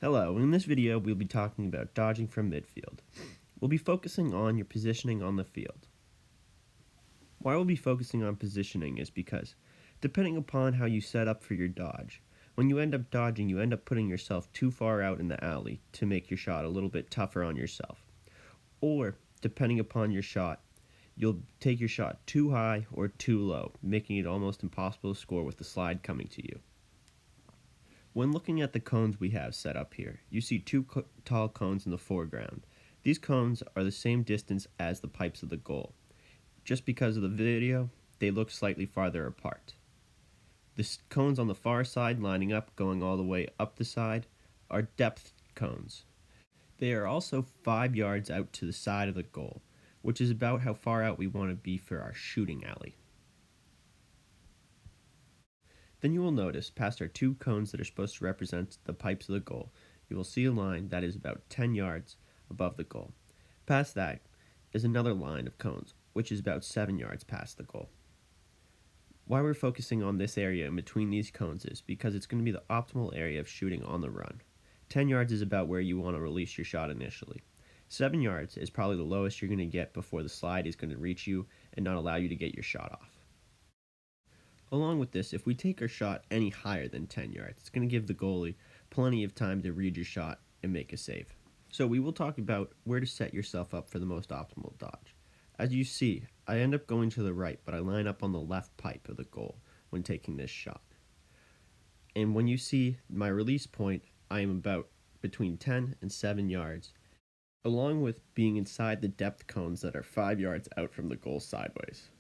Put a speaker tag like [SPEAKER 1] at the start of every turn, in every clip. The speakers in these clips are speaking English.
[SPEAKER 1] Hello, in this video we'll be talking about dodging from midfield. We'll be focusing on your positioning on the field. Why we'll be focusing on positioning is because, depending upon how you set up for your dodge, when you end up dodging you end up putting yourself too far out in the alley to make your shot a little bit tougher on yourself. Or, depending upon your shot, you'll take your shot too high or too low, making it almost impossible to score with the slide coming to you. When looking at the cones we have set up here, you see two tall cones in the foreground. These cones are the same distance as the pipes of the goal. Just because of the video, they look slightly farther apart. The cones on the far side lining up, going all the way up the side, are depth cones. They are also 5 yards out to the side of the goal, which is about how far out we want to be for our shooting alley. Then you will notice, past our two cones that are supposed to represent the pipes of the goal, you will see a line that is about 10 yards above the goal. Past that is another line of cones, which is about 7 yards past the goal. Why we're focusing on this area in between these cones is because it's going to be the optimal area of shooting on the run. 10 yards is about where you want to release your shot initially. 7 yards is probably the lowest you're going to get before the slide is going to reach you and not allow you to get your shot off. Along with this, if we take our shot any higher than 10 yards, it's going to give the goalie plenty of time to read your shot and make a save. So we will talk about where to set yourself up for the most optimal dodge. As you see, I end up going to the right, but I line up on the left pipe of the goal when taking this shot. And when you see my release point, I am about between 10 and 7 yards, along with being inside the depth cones that are 5 yards out from the goal sideways.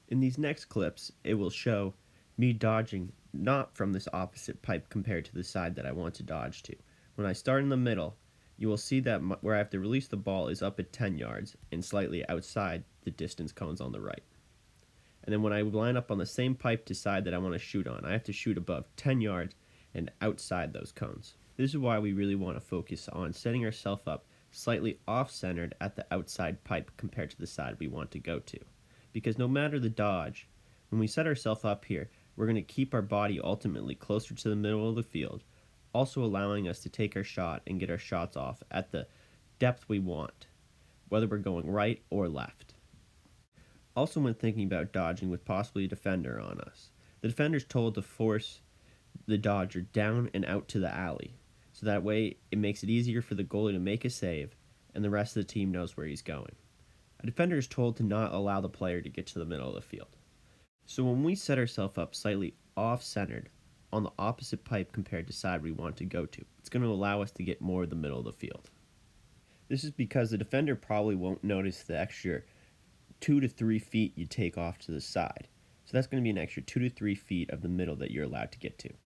[SPEAKER 1] In these next clips, it will show me dodging not from this opposite pipe compared to the side that I want to dodge to. When I start in the middle, you will see that where I have to release the ball is up at 10 yards and slightly outside the distance cones on the right. And then when I line up on the same pipe to side that I want to shoot on, I have to shoot above 10 yards and outside those cones. This is why we really want to focus on setting ourselves up slightly off-centered at the outside pipe compared to the side we want to go to. Because no matter the dodge, when we set ourselves up here, we're going to keep our body ultimately closer to the middle of the field, also allowing us to take our shot and get our shots off at the depth we want, whether we're going right or left. Also, when thinking about dodging with possibly a defender on us, the defender is told to force the dodger down and out to the alley, so that way it makes it easier for the goalie to make a save and the rest of the team knows where he's going. A defender is told to not allow the player to get to the middle of the field. So when we set ourselves up slightly off-centered on the opposite pipe compared to side we want to go to, it's going to allow us to get more of the middle of the field. This is because the defender probably won't notice the extra 2 to 3 feet you take off to the side. So that's going to be an extra 2 to 3 feet of the middle that you're allowed to get to.